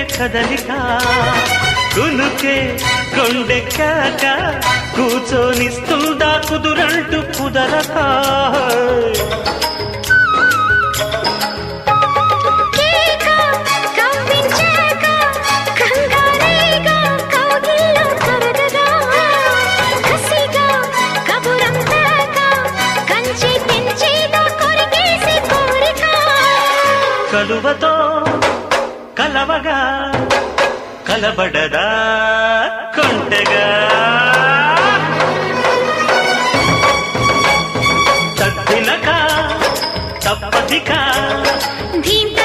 రేగే కదలిక కునుకే కొండెక్కాక కూర్చొనిస్తుందా కుదురంటూ కుదరక కలువతో కలవగా కలబడదా కొంటగా తప్పినక తప్పదిక ధీంత